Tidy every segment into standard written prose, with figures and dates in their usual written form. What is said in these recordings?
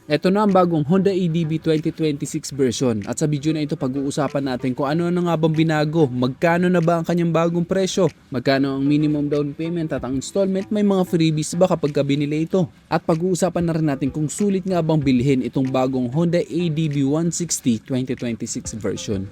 Ito na ang bagong Honda EDV 2026 version at sa video na ito pag-uusapan natin kung ano na nga bang binago, magkano na ba ang kanyang bagong presyo, magkano ang minimum down payment at ang installment, may mga freebies ba kapag binili ito. At pag-uusapan na rin natin kung sulit nga bang bilhin itong bagong Honda EDV 160 2026 version.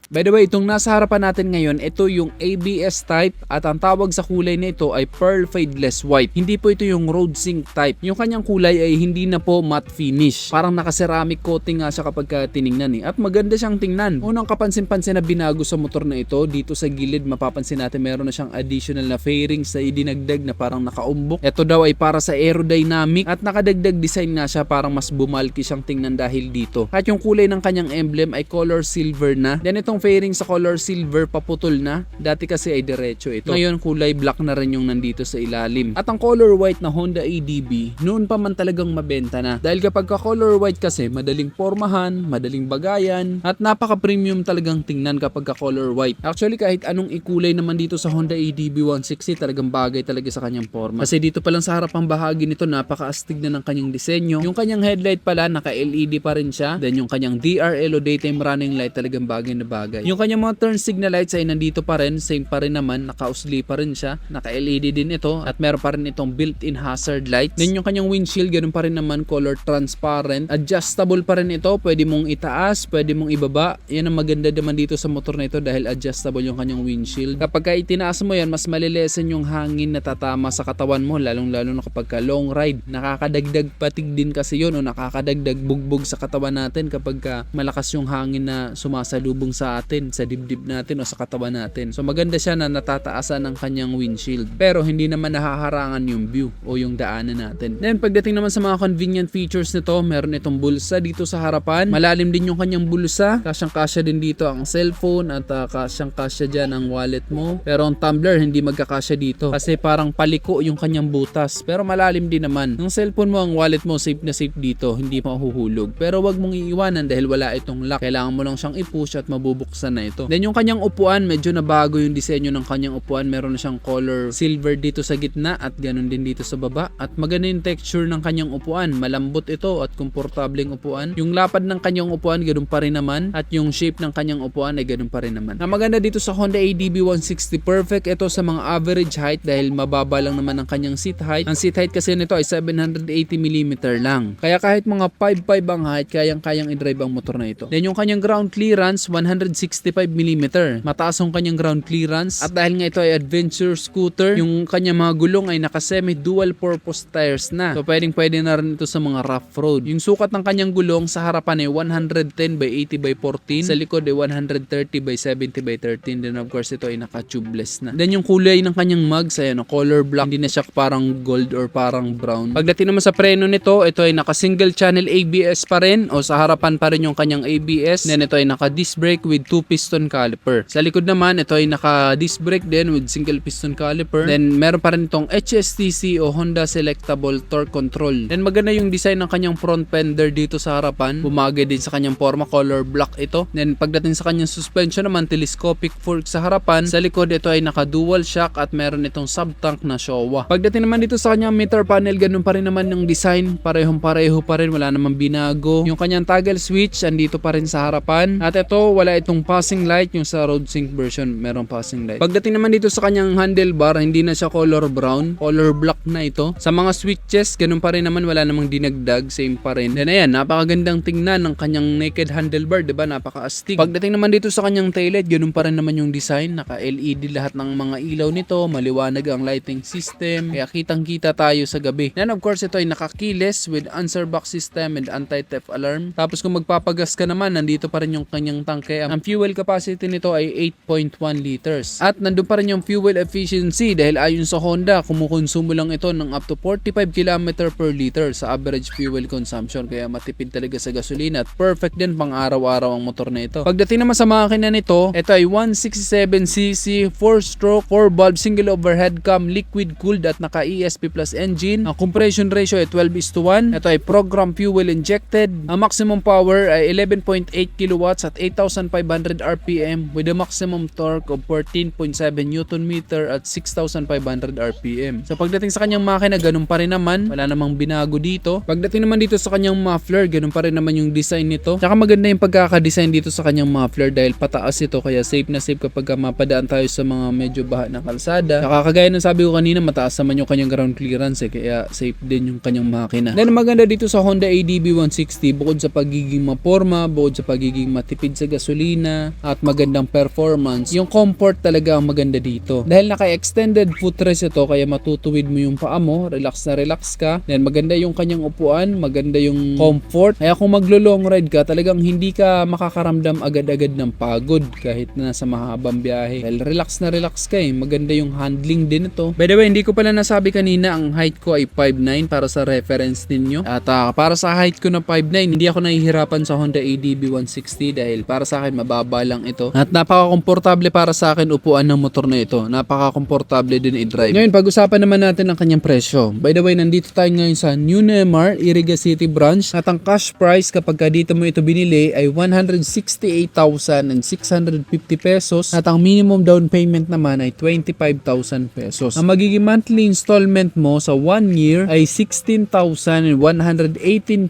By the way, itong nasa harapan natin ngayon, ito yung ABS type at ang tawag sa kulay na ito ay Pearl Fadeless White. Hindi po ito yung Road Sync type. Yung kanyang kulay ay hindi na po matte finish. Parang naka-ceramic coating nga siya kapag tiningnan At maganda siyang tingnan. Unang kapansin-pansin na binago sa motor na ito, dito sa gilid mapapansin natin meron na siyang additional na fairings na idinagdag na parang nakaumbok. Ito daw ay para sa aerodynamic at nakadagdag design nga siya, parang mas bumalki siyang tingnan dahil dito. At yung kulay ng kanyang emblem ay color silver na. Then itong fairing sa color silver paputol na. Dati kasi ay diretso ito. Ngayon kulay black na rin yung nandito sa ilalim. At ang color white na Honda EDV, noon pa man talagang mabenta na. Dahil kapag ka color white kasi, madaling pormahan, madaling bagayan, at napaka-premium talagang tingnan kapag ka color white. Actually kahit anong ikulay naman dito sa Honda EDV 160, talagang bagay talaga sa kanyang forma. Kasi dito pa lang sa harapang bahagi nito, napaka-astig na ng kanyang disenyo. Yung kanyang headlight pala, naka-LED pa rin siya. Then yung kanyang DRL o daytime running light, talagang bagay na bagay. Yung kanyang mga turn signal lights ay nandito pa rin, same pa rin naman, naka-usli pa rin siya, naka-LED din ito at meron pa rin itong built-in hazard lights. Then yung kanyang windshield, ganun pa rin naman, color transparent, adjustable pa rin ito, pwede mong itaas, pwede mong ibaba. Yan ang maganda naman dito sa motor na ito dahil adjustable yung kanyang windshield. Kapag ka itinaas mo yan, mas malilesen yung hangin na tatama sa katawan mo, lalong-lalo na kapag ka long ride. Nakakadagdag patig din kasi yun o nakakadagdag bugbog sa katawan natin kapag ka malakas yung hangin na sumasalubong sa atin, sa dibdib natin o sa katawan natin. So maganda siya na natataasan ang kanyang windshield. Pero hindi naman nahaharangan yung view o yung daanan natin. Then pagdating naman sa mga convenient features nito, meron itong bulsa dito sa harapan. Malalim din yung kanyang bulsa. Kasyang-kasya din dito ang cellphone at kasyang-kasya dyan ang wallet mo. Pero ang tumbler hindi magkakasya dito kasi parang paliko yung kanyang butas. Pero malalim din naman. Ang cellphone mo, ang wallet mo, safe na safe dito. Hindi mahuhulog. Pero wag mong iiwanan dahil wala itong lock. Kailangan mo lang siyang i-push at mabubuksan na ito. Then yung kanyang upuan, medyo nabago yung disenyo ng kanyang upuan. Meron na siyang color silver dito sa gitna at ganun din dito sa baba. At maganda yung texture ng kanyang upuan. Malambot ito at komportableng upuan. Yung lapad ng kanyang upuan, ganun pa rin naman. At yung shape ng kanyang upuan ay ganun pa rin naman. Ang maganda dito sa Honda EDV 160, perfect ito sa mga average height dahil mababa lang naman ang kanyang seat height. Ang seat height kasi nito ay 780mm lang. Kaya kahit mga 5'5 ang height, kayang-kayang i-drive ang motor na ito. Then yung kanyang ground clearance, 165mm. Mataas ang kanyang ground clearance at dahil nga ito ay adventure scooter, yung kanyang mga gulong ay naka-semi dual purpose tires na. So pwedeng-pwede na rin ito sa mga rough road. Yung sukat ng kanyang gulong sa harapan ay 110/80/14, sa likod ay 130/70/13. Then of course ito ay naka-tubeless na. Then yung kulay ng kanyang mugs ay color black, hindi na siya parang gold or parang brown. Pagdating naman sa preno nito, ito ay naka-single channel ABS pa rin o sa harapan pa rin yung kanyang ABS. Then ito ay naka-disc brake with 2-piston caliper. Sa likod naman, ito ay naka-disc brake din with single piston caliper. Then meron pa rin itong HSTC o Honda Selectable Torque Control. Then maganda yung design ng kanyang front fender dito sa harapan. Bumagay din sa kanyang forma, color black ito. Then pagdating sa kanyang suspension naman, telescopic fork sa harapan. Sa likod, ito ay naka-dual shock at meron itong sub-tank na Showa. Pagdating naman dito sa kanyang meter panel, ganun pa rin naman yung design. Parehong-pareho pa rin, wala namang binago. Yung kanyang toggle switch, andito pa rin sa harapan. At ito, wala itong passing light. Yung sa Road Sync version, merong passing light. Pagdating naman dito sa kanyang handlebar, hindi na siya color brown, color black na ito. Sa mga switches, ganun pa rin naman, wala namang dinagdag, same pa rin. Then ayan, napakagandang tingnan ng kanyang naked handlebar, diba? Napaka-astig. Pagdating naman dito sa kanyang taillight, ganun pa rin naman yung design. Naka-LED lahat ng mga ilaw nito, maliwanag ang lighting system, kaya kitang-kita tayo sa gabi. Then of course, ito ay naka-keyless with answer box system and anti-theft alarm. Tapos kung magpapagas ka naman, nandito pa rin yung kanyang tangke. Ang fuel capacity nito ay 8.1 liters. At nandun pa rin yung fuel efficiency dahil ayon sa Honda, kumukonsumo lang ito ng up to 45 km per liter sa average fuel consumption. Kaya matipid talaga sa gasolina at perfect din pang araw-araw ang motor na ito. Pagdating naman sa makina nito, ito ay 167cc, 4-stroke, 4-valve, single overhead cam, liquid cooled at naka ESP plus engine. Ang compression ratio ay 12:1. Ito ay program fuel injected. Ang maximum power ay 11.8 kilowatts at 8,500 6,500 RPM with a maximum torque of 14.7 Nm at 6,500 RPM. So pagdating sa kanyang makina, ganun pa rin naman, wala namang binago dito. Pagdating naman dito sa kanyang muffler, ganun pa rin naman yung design nito. Tsaka maganda yung pagkaka-design dito sa kanyang muffler dahil pataas ito, kaya safe na safe kapag mapadaan tayo sa mga medyo baha na kalsada. Tsaka kagaya ng sabi ko kanina, mataas naman yung kanyang ground clearance kaya safe din yung kanyang makina. Then maganda dito sa Honda ADB 160, bukod sa pagiging maporma, bukod sa pagiging matipid sa gasolina at magandang performance, yung comfort talaga ang maganda dito. Dahil naka-extended footrest ito, kaya matutuwid mo yung paa mo, relax na relax ka. Then maganda yung kanyang upuan, maganda yung comfort. Kaya kung maglo-long ride ka, talagang hindi ka makakaramdam agad-agad ng pagod kahit na sa mahabang biyahe. Dahil relax na relax ka maganda yung handling din ito. By the way, hindi ko pala nasabi kanina, ang height ko ay 5'9" para sa reference ninyo. At para sa height ko na 5'9", hindi ako nahihirapan sa Honda ADB 160 dahil para sa akin mababa lang ito. At napaka-komportable para sa akin upuan ng motor na ito. Napaka-komportable din i-drive. Ngayon, pag-usapan naman natin ang kanyang presyo. By the way, nandito tayo ngayon sa New Nemar, Iriga City branch. At ang cash price kapag dito mo ito binili ay 168,650 pesos. At ang minimum down payment naman ay 25,000 pesos. Ang magiging monthly installment mo sa 1 year ay 16,118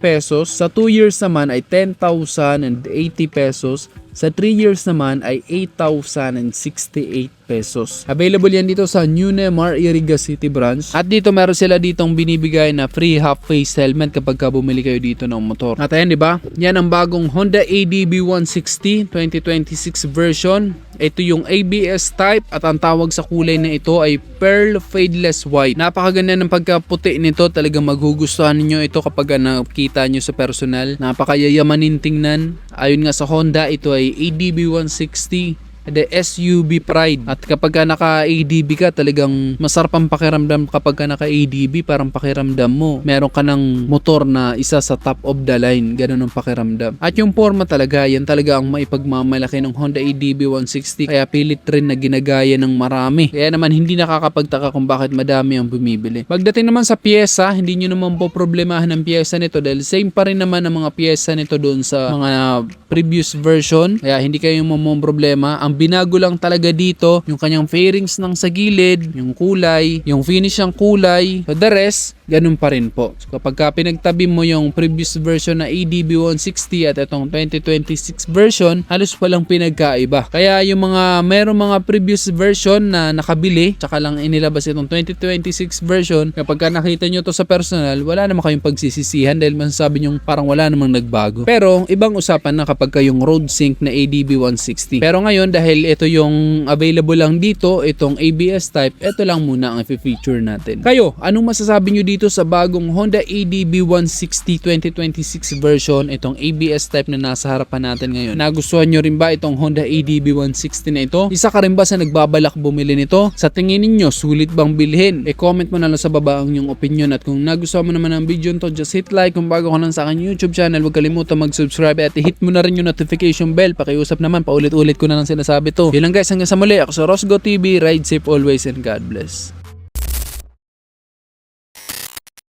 pesos. Sa 2 years naman ay 10,080 pesos. Sa 3 years naman ay 8,068 pesos. Available yan dito sa New Nemar, Iriga City branch. At dito meron sila ditong binibigay na free half face helmet kapag bumili kayo dito ng motor. At ayan, di ba? Yan ang bagong Honda ADB 160 2026 version. Ito yung ABS type at ang tawag sa kulay na ito ay Pearl Fadeless White. Napakaganda ng pagkaputi nito, talagang magugustuhan niyo ito kapag nakita niyo sa personal. Napakayayamanin tingnan. Ayon nga sa Honda, ito ay ADB 160 the SUV Pride. At kapag naka-ADB ka, talagang masarap ang pakiramdam kapag naka-ADB, parang pakiramdam mo meron ka ng motor na isa sa top of the line. Ganun ang pakiramdam. At yung forma talaga, yan talaga ang maipagmamalaki ng Honda ADB 160. Kaya pilit rin na ginagaya ng marami. Kaya naman hindi nakakapagtaka kung bakit madami ang bumibili. Pagdating naman sa pyesa, hindi nyo naman po problemahan ang pyesa nito dahil same pa rin naman ang mga pyesa nito doon sa mga previous version. Kaya hindi kayo problema. Ang binago lang talaga dito, yung kanyang fairings ng sa gilid, yung kulay, yung finish ng kulay. So the rest, ganun pa rin po. So kapag pinagtabi mo yung previous version na ADB 160 at itong 2026 version, halos walang pinagkaiba. Kaya yung merong mga previous version na nakabili, tsaka lang inilabas itong 2026 version, kapag nakita nyo to sa personal, wala naman kayong pagsisisihan dahil masasabi nyo parang wala namang nagbago. Pero ibang usapan na kapag yung road sync na ADB 160. Pero ngayon, dahil ito yung available lang dito, itong ABS type, ito lang muna ang i-feature natin. Kayo, anong masasabi nyo dito sa bagong Honda ADB 160 2026 version, itong ABS type na nasa harapan natin ngayon? Nagustuhan nyo rin ba itong Honda ADB 160 na ito? Isa ka rin ba sa nagbabalak bumili nito? Sa tingin ninyo, sulit bang bilhin? E-comment mo na lang sa baba ang inyong opinion. At kung nagustuhan mo naman ang video nito, just hit like. Kung bago ka lang sa akin YouTube channel, huwag kalimutan mag-subscribe at hit mo na rin yung notification bell. Pakiusap naman, paulit-ulit ko na lang sinasabi to. Yun lang guys, hanggang sa muli. Ako sa Rosgo TV, ride safe always and God bless.